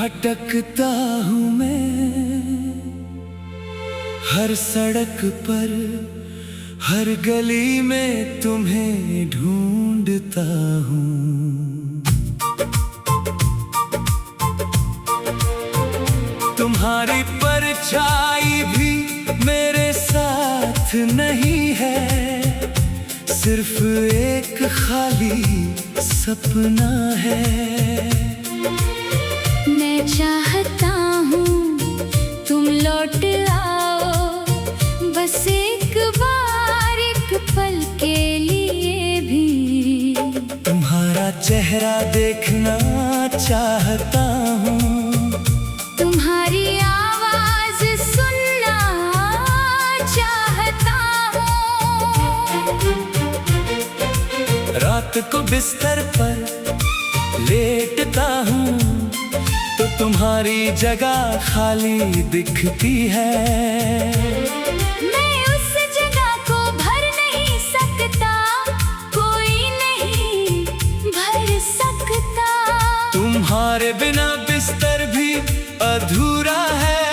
भटकता हूँ मैं हर सड़क पर, हर गली में तुम्हें ढूंढता हूँ। तुम्हारी परछाई भी मेरे साथ नहीं है, सिर्फ एक खाली सपना है। मैं चाहता हूँ तुम लौट आओ, बस एक बार, एक पल के लिए भी। तुम्हारा चेहरा देखना चाहता हूँ, तुम्हारी आवाज सुनना चाहता हूँ। रात को बिस्तर पर लेटता हूँ तो तुम्हारी जगह खाली दिखती है। मैं उस जगह को भर नहीं सकता, कोई नहीं भर सकता। तुम्हारे बिना बिस्तर भी अधूरा है,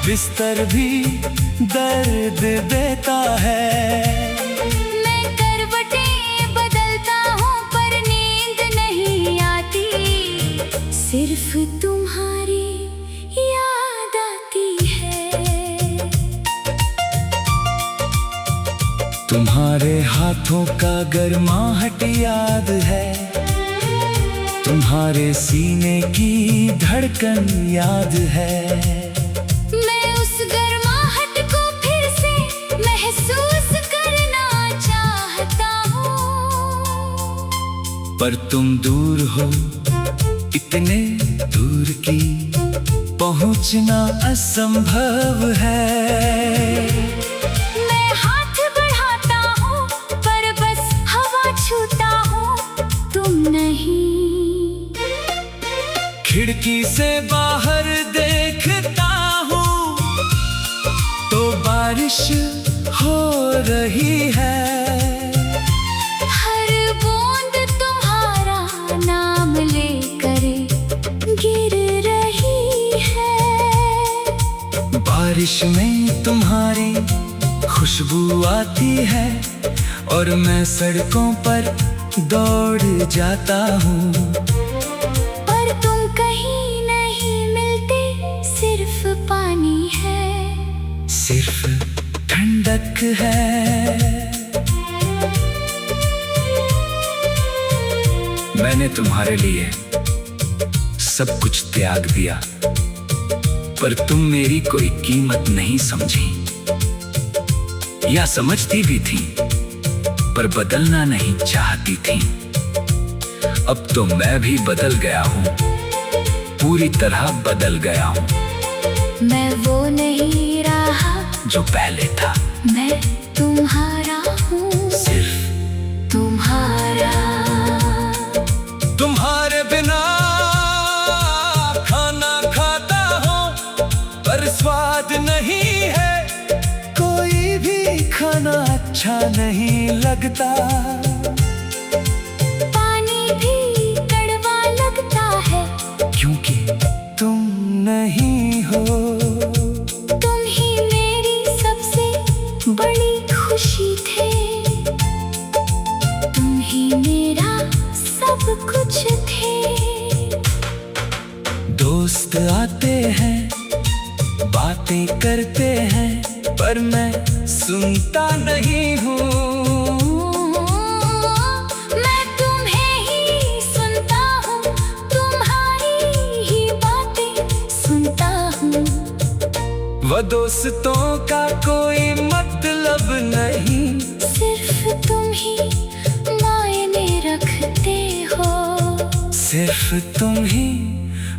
बिस्तर भी दर्द देता है। सिर्फ तुम्हारी याद आती है। तुम्हारे हाथों का गर्माहट याद है, तुम्हारे सीने की धड़कन याद है। मैं उस गर्माहट को फिर से महसूस करना चाहता हूँ, पर तुम दूर हो, इतने दूर की पहुंचना असंभव है। मैं हाथ बढ़ाता हूँ पर बस हवा छूता हूँ, तुम नहीं। खिड़की से बाहर देखता हूँ तो बारिश हो रही है। बारिश में तुम्हारी खुशबू आती है और मैं सड़कों पर दौड़ जाता हूँ, पर तुम कहीं नहीं मिलते, सिर्फ पानी है, सिर्फ ठंडक है। मैंने तुम्हारे लिए सब कुछ त्याग दिया, पर तुम मेरी कोई कीमत नहीं समझी, या समझती भी थी पर बदलना नहीं चाहती थी। अब तो मैं भी बदल गया हूँ, पूरी तरह बदल गया हूँ। मैं वो नहीं रहा जो पहले था, मैं तुम्हारा हूँ, सिर्फ तुम्हारा। तुम्हारे बिना स्वाद नहीं है, कोई भी खाना अच्छा नहीं लगता। पानी भी कड़वा लगता है, क्योंकि तुम नहीं हो। तुम ही मेरी सबसे बड़ी खुशी थे, तुम ही मेरा सब कुछ थे। दोस्त आते हैं, बातें करते हैं, पर मैं सुनता नहीं हूँ। मैं तुम्हें ही सुनता हूँ, तुम्हारी ही बातें सुनता हूँ। वो दोस्तों का कोई मतलब नहीं, सिर्फ तुम ही मायने रखते हो, सिर्फ तुम ही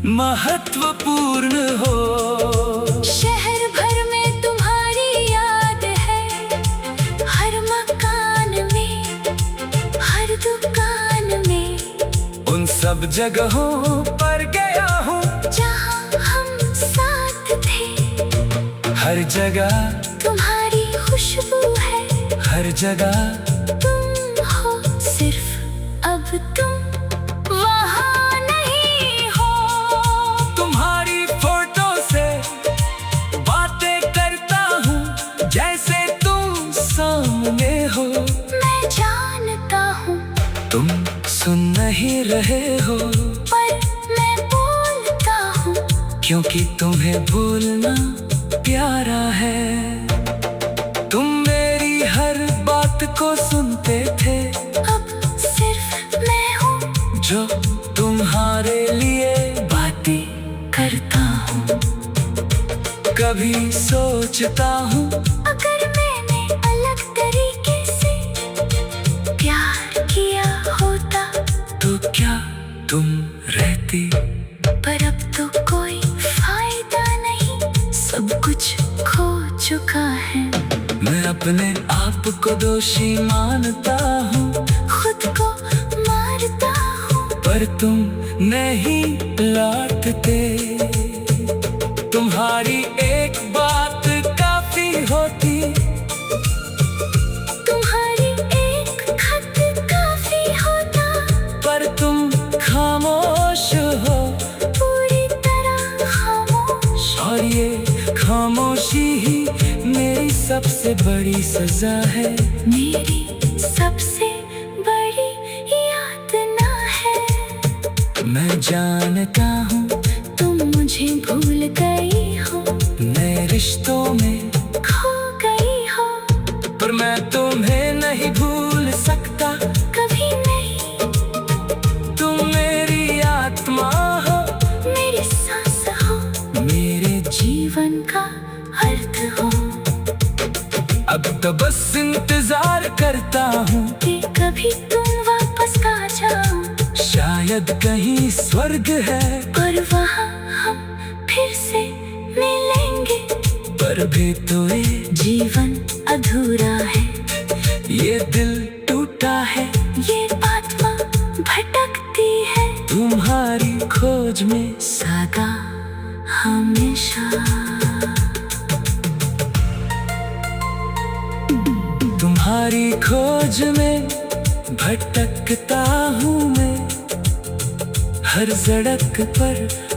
महत्वपूर्ण हो। शहर भर में तुम्हारी याद है, हर मकान में, हर दुकान में। उन सब जगहों पर गया हूँ जहाँ हम साथ थे, हर जगह तुम्हारी खुशबू है, हर जगह तुम हो। सिर्फ अब तुम वहाँ नहीं हो। क्योंकि तुम्हें भूलना प्यारा है। तुम मेरी हर बात को सुनते थे, अब सिर्फ मैं हूँ जो तुम्हारे लिए बातें करता हूँ। कभी सोचता हूँ अगर मैंने अलग तरीके से प्यार किया होता तो क्या तुम रहती। पर अब तो कोई फायदा नहीं, सब कुछ खो चुका है। मैं अपने आप को दोषी मानता हूँ, खुद को मारता हूँ, पर तुम नहीं लौटते। तुम्हारी एक बात काफी होती, तुम्हारी एक खत काफी होता, पर तुम खामोश हो। पूरी तरह खामोश। और ये खामोशी ही मेरी सबसे बड़ी सजा है। मेरी सबसे बड़ी यातना है। मैं जानता हूँ तुम मुझे भूल गई हो, नए रिश्तों में खो गई हो, पर मैं तुम्हें नहीं भूल सकता। कभी नहीं। तुम मेरी आत्मा हो, मेरी सांस हो, मेरे जीवन का अर्थ हो। अब तो बस इंतजार करता हूँ कि कभी तुम वापस आ जाओ, शायद कहीं स्वर्ग है और वहाँ हम फिर से मिलेंगे। पर भी तो ये जीवन अधूरा है, ये दिल टूटा है, ये आत्मा भटकती है। तुम्हारी खोज में सदा हमेशा। तुम्हारी खोज में भटकता हूँ मैं, हर सड़क पर।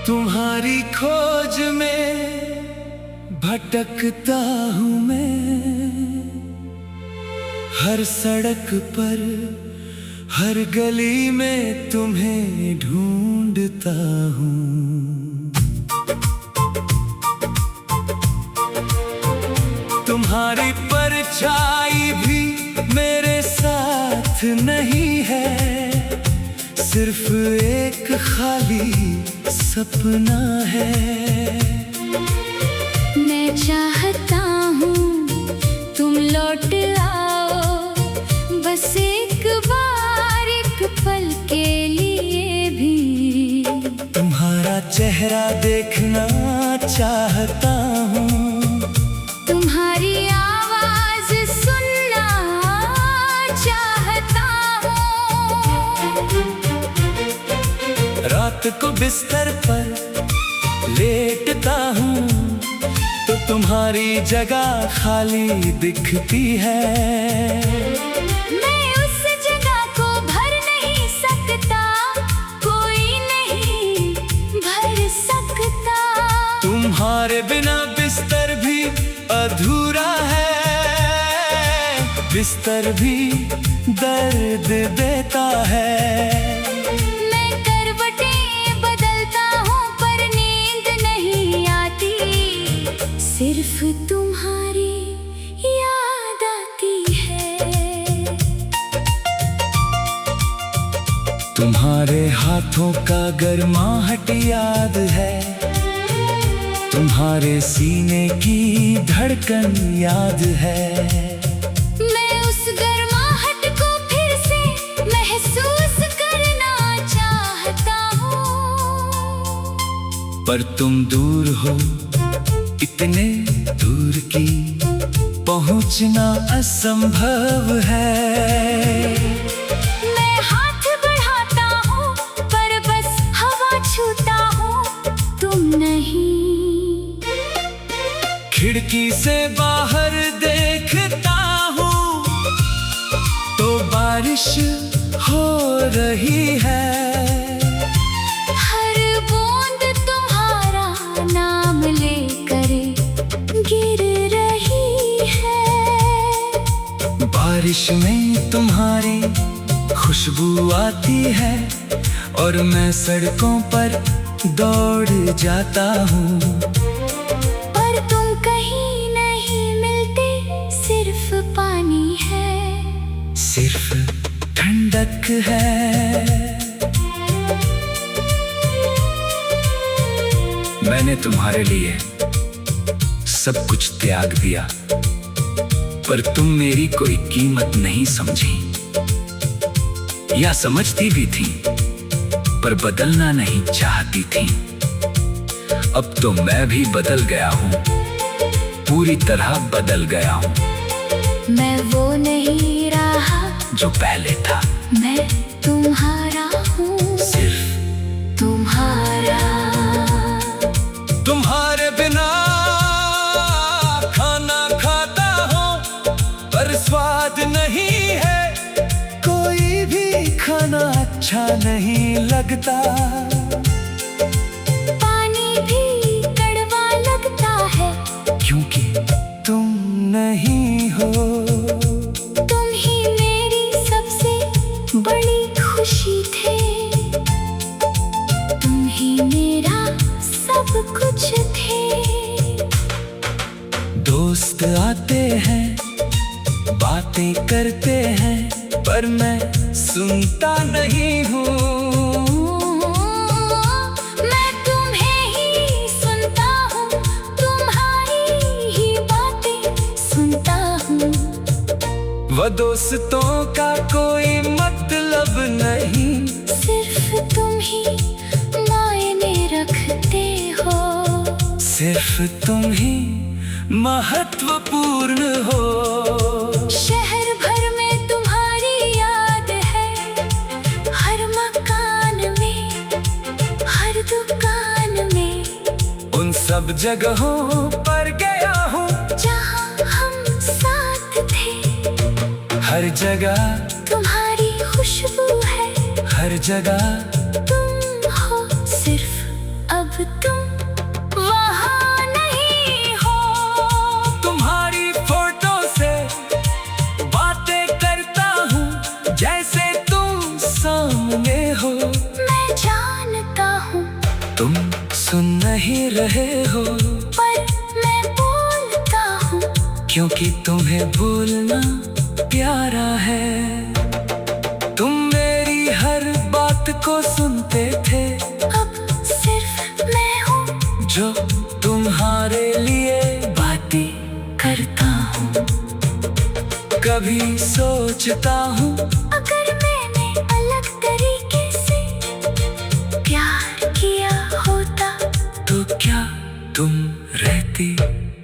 तुम्हारी खोज में भटकता हूँ मैं, हर सड़क पर, हर गली में तुम्हें ढूंढता हूँ। तुम्हारी परछाई भी मेरे साथ नहीं है, सिर्फ एक खाली सपना है। मैं चाहता हूँ तुम लौट आओ, बस एक बार, एक पल के लिए भी। तुम्हारा चेहरा देखना चाहता हूँ, तुम्हारी आवाज सुनना चाहता हूँ। रात को बिस्तर पर लेटता हूँ तो तुम्हारी जगह खाली दिखती है। मैं उस जगह को भर नहीं सकता, कोई नहीं भर सकता। तुम्हारे बिना बिस्तर भी अधूरा है, बिस्तर भी दर्द देता है। मैं करवटें बदलता हूँ पर नींद नहीं आती, सिर्फ तुम्हारी याद आती है। तुम्हारे हाथों का गर्माहट याद है, तुम्हारे सीने की धड़कन याद है। मैं उस गर्माहट को फिर से महसूस करना चाहता हूँ। पर तुम दूर हो, इतने दूर की पहुंचना असंभव है। मैं हाथ बढ़ाता हूँ पर बस हवा छूता हूँ, तुम नहीं। खिड़की से बाहर देख बारिश हो रही है, हर बूंद तुम्हारा नाम लेकर गिर रही है। बारिश में तुम्हारी खुशबू आती है और मैं सड़कों पर दौड़ जाता हूँ। पर तुम कहीं नहीं मिलते, सिर्फ पानी है, सिर्फ ठंडक है। मैंने तुम्हारे लिए सब कुछ त्याग दिया, पर तुम मेरी कोई कीमत नहीं समझी, या समझती भी थी पर बदलना नहीं चाहती थी। अब तो मैं भी बदल गया हूँ, पूरी तरह बदल गया हूँ। मैं वो नहीं रहा जो पहले था, मैं तुम्हारा हूँ, सिर्फ तुम्हारा। तुम्हारे बिना खाना खाता हूँ पर स्वाद नहीं है, कोई भी खाना अच्छा नहीं लगता। पानी भी कड़वा लगता है, क्योंकि तुम नहीं हो। तुम ही मेरी सबसे बड़ी खुशी थे, तुम ही मेरा सब कुछ थे। दोस्त आते हैं, बातें करते हैं, पर मैं सुनता नहीं हूँ। मैं तुम्हें ही सुनता हूँ, तुम्हारी ही बातें सुनता हूँ। वो दोस्तों का कोई मतलब नहीं, सिर्फ तुम ही मायने रखते हो, सिर्फ तुम ही महत्वपूर्ण हो। शहर भर में तुम्हारी याद है, हर मकान में, हर दुकान में। उन सब जगहों पर गया हूँ जहाँ हम साथ थे, हर जगह तुम्हारी खुशबू है, हर जगह तुम हो। सिर्फ अब तुम वहाँ नहीं हो। तुम्हारी फोटो से बातें करता हूँ जैसे तुम सामने हो। मैं जानता हूँ तुम सुन नहीं रहे हो, पर मैं बोलता हूँ, क्योंकि तुम्हें भूलना प्यारा है। तुम मेरी हर बात को सुनते थे, अब सिर्फ मैं हूँ जो तुम्हारे लिए बातें करता हूँ। कभी सोचता हूँ अगर मैंने अलग तरीके से प्यार किया होता, तो क्या तुम रहती।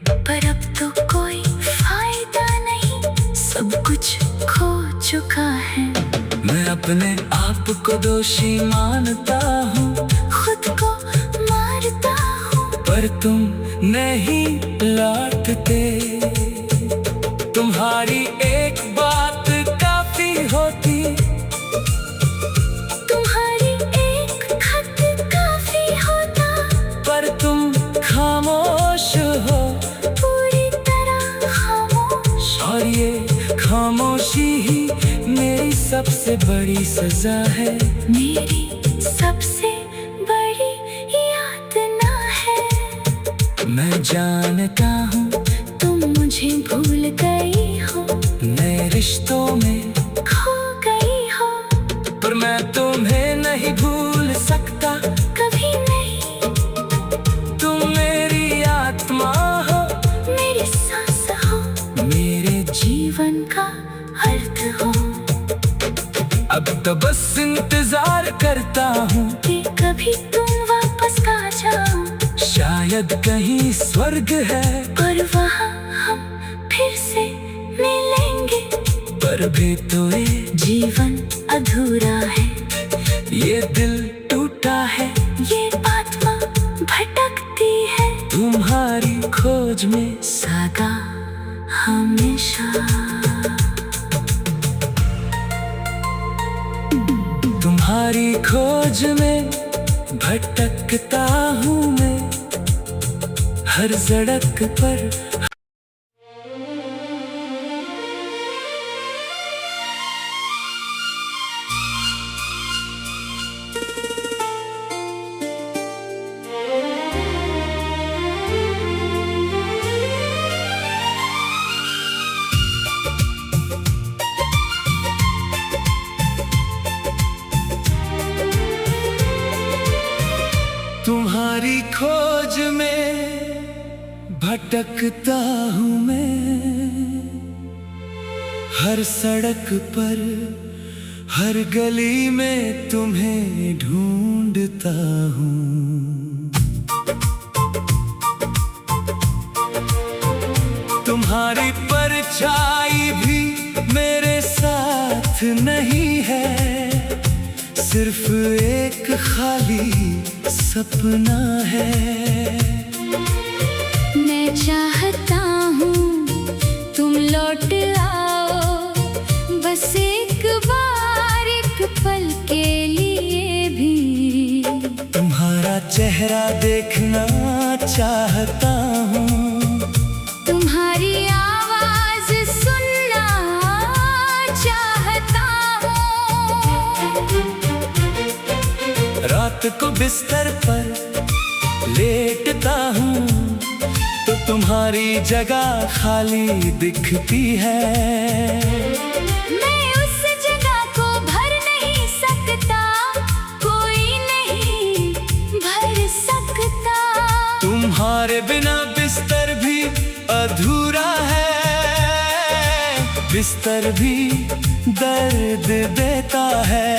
पर अब तो कोई फायदा नहीं, सब कुछ खो चुका है। मैं अपने आप को दोषी मानता हूँ, खुद को मारता हूँ, पर तुम नहीं लौटते। तुम्हारी एक बात काफी होती, तुम्हारी एक खत काफी होता, पर तुम खामोश हो, पूरी तरह खामोश। और ये खामोशी ही मेरी सबसे बड़ी सजा है। मेरी सबसे बड़ी यातना है। मैं जानता हूँ तुम मुझे भूल गई हो, नए रिश्तों में खो गई हो, पर मैं तुम्हें नहीं भूल सकता। कभी नहीं। तुम मेरी आत्मा हो, मेरी सांस हो, मेरे जीवन का अर्थ हो। अब तो बस इंतजार करता हूँ कि कभी तुम वापस आ जाओ, शायद कहीं स्वर्ग है, और वहाँ हम फिर से मिलेंगे। पर भी तो ये जीवन अधूरा है, ये दिल टूटा है, ये आत्मा भटकती है, तुम्हारी खोज में सदा हमेशा। तुम्हारी खोज में भटकता हूँ मैं, हर सड़क पर। तुम्हारी खोज में भटकता हूँ मैं, हर सड़क पर, हर गली में तुम्हें ढूंढता हूँ। तुम्हारी परछाई भी मेरे साथ नहीं है, सिर्फ एक खाली सपना है। मैं चाहता हूँ तुम लौट आओ, बस एक बार, एक पल के लिए भी। तुम्हारा चेहरा देखना चाहता हूँ, तुम्हारी आवाज सुनना चाहता हूँ। रात को बिस्तर पर लेटता हूँ तो तुम्हारी जगह खाली दिखती है। मैं उस जगह को भर नहीं सकता, कोई नहीं भर सकता। तुम्हारे बिना बिस्तर भी अधूरा है, बिस्तर भी दर्द देता है।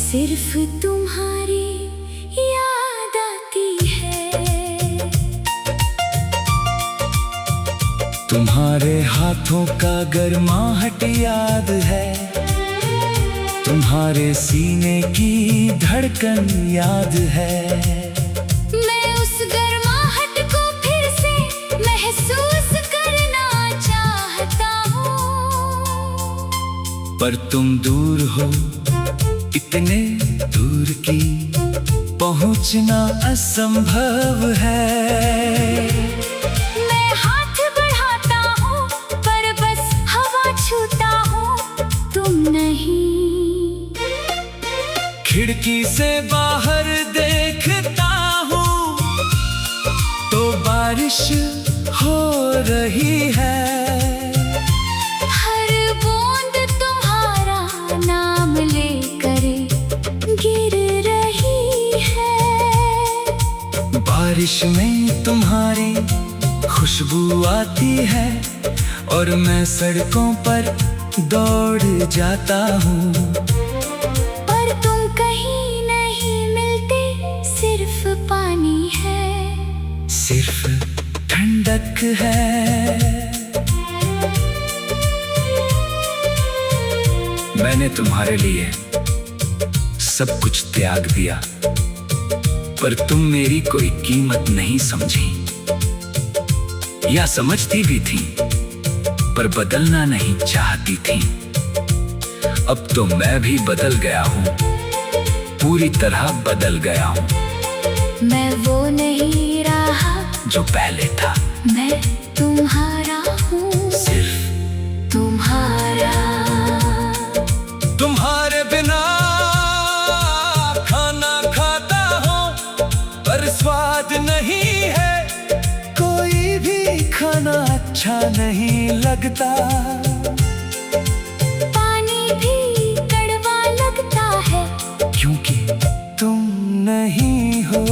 सिर्फ तुम्हारी याद आती है। तुम्हारे हाथों का गर्माहट याद है, तुम्हारे सीने की धड़कन याद है। मैं उस गर्माहट को फिर से महसूस करना चाहता हूँ। पर तुम दूर हो, इतने दूर की पहुंचना असंभव है। मैं हाथ बढ़ाता हूँ पर बस हवा छूता हूँ, तुम नहीं। खिड़की से बाहर देखता हूँ तो बारिश हो रही है। बारिश में तुम्हारी खुशबू आती है और मैं सड़कों पर दौड़ जाता हूँ। पर तुम कहीं नहीं मिलते, सिर्फ पानी है, सिर्फ ठंडक है। मैंने तुम्हारे लिए सब कुछ त्याग दिया, पर तुम मेरी कोई कीमत नहीं समझी, या समझती भी थी पर बदलना नहीं चाहती थी। अब तो मैं भी बदल गया हूँ, पूरी तरह बदल गया हूँ। मैं वो नहीं रहा जो पहले था, मैं तुम्हारा हूँ, सिर्फ तुम्हारा। तुम्हारे बिना स्वाद नहीं है, कोई भी खाना अच्छा नहीं लगता। पानी भी कड़वा लगता है, क्योंकि तुम नहीं हो।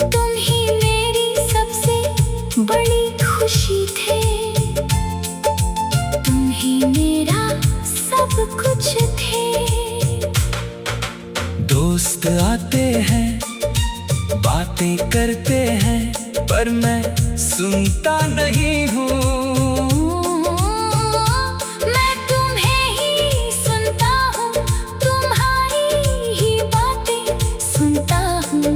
तुम ही मेरी सबसे बड़ी खुशी थे, तुम ही मेरा सब कुछ थे। दोस्त आते हैं, बातें करते हैं, पर मैं सुनता नहीं हूँ। मैं तुम्हें ही सुनता हूँ, तुम्हारी ही बातें सुनता हूँ।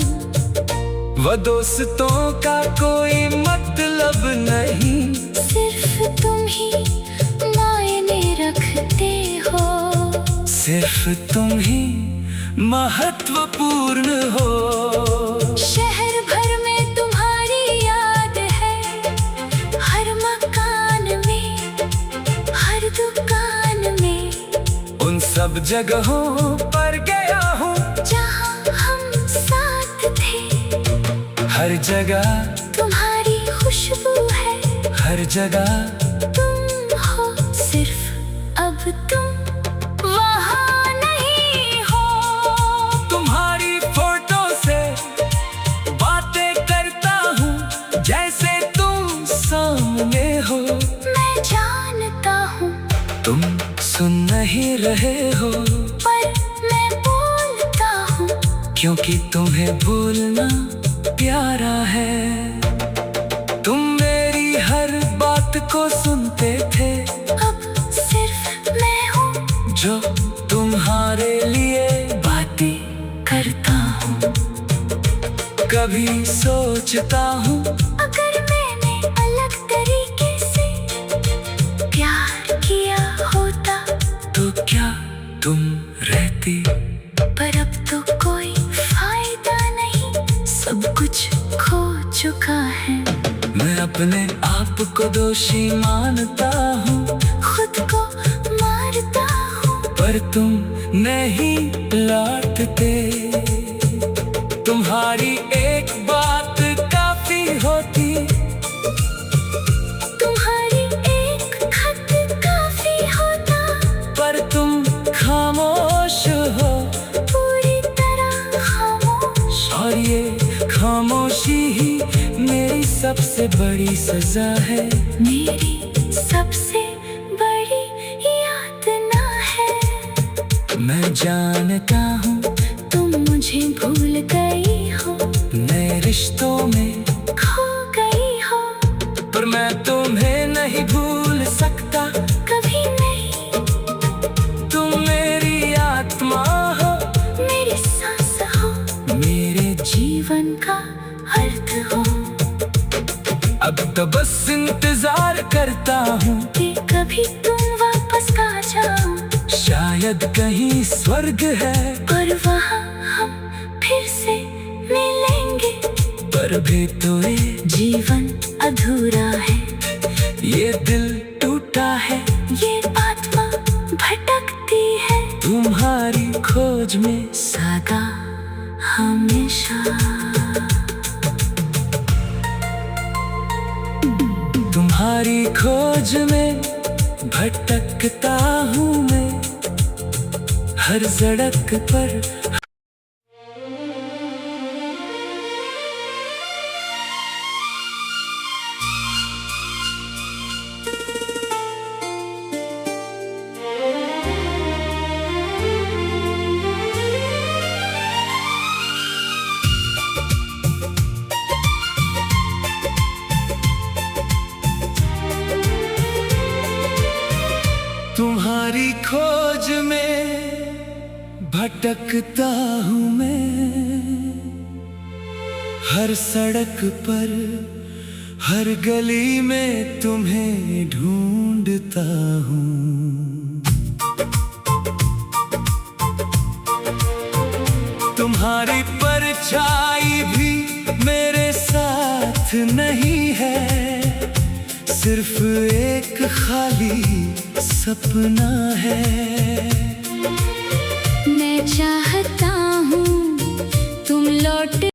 वह दोस्तों का कोई मतलब अब नहीं। सिर्फ तुम ही मायने रखते हो, सिर्फ तुम ही महत्वपूर्ण हो। शहर भर में तुम्हारी याद है, हर मकान में, हर दुकान में। उन सब जगहों पर गया हूँ जहाँ हम साथ थे, हर जगह तुम्हारी खुशबू है, हर जगह तुम हो। सिर्फ अब तुम वहाँ नहीं हो। तुम्हारी फोटो से बातें करता हूँ जैसे तुम सामने हो। मैं जानता हूँ तुम सुन नहीं रहे हो, पर मैं बोलता हूँ, क्योंकि तुम्हें बोलना प्यारा है। तुम मेरी हर बात को सुनते थे, अब सिर्फ मैं हूँ जो तुम्हारे लिए बातें करता हूँ। कभी सोचता हूँ अगर मैंने अलग तरीके से प्यार किया होता तो क्या तुम रहती। पर अब तो कोई फायदा नहीं, सब कुछ खो चुका है। मैं अपने आप को दोषी मानता हूँ, खुद को मारता हूँ, पर तुम नहीं लौटते। तुम्हारी एक बात काफी होती, तुम्हारी एक खत काफी होता। पर तुम खामोश हो, पूरी तरह खामोश। और ये खामोशी ही मेरी सबसे बड़ी सजा है। मेरी सबसे बड़ी यातना है। मैं जानता हूँ तुम मुझे भूल गई हो, नए रिश्तों में खो गई हो, पर मैं तुम्हें नहीं भूल सकता। कभी नहीं। तुम मेरी आत्मा हो, मेरी सांस हो, मेरे जीवन का अर्थ हो। अब तो बस इंतजार करता हूँ कि कभी तुम वापस आ जाओ, शायद कहीं स्वर्ग है, और वहाँ हम फिर से मिलेंगे। पर भी तो ये जीवन अधूरा है, ये दिल टूटा है, ये आत्मा भटकती है। तुम्हारी खोज में सदा हमेशा। तुम्हारी खोज में भटकता हूँ मैं, हर सड़क पर। तुम्हारी खोज में भटकता हूँ मैं, हर सड़क पर, हर गली में तुम्हें ढूंढता हूँ। तुम्हारी परछाई भी मेरे साथ नहीं है, सिर्फ एक खाली सपना है। मैं चाहता हूँ तुम लौट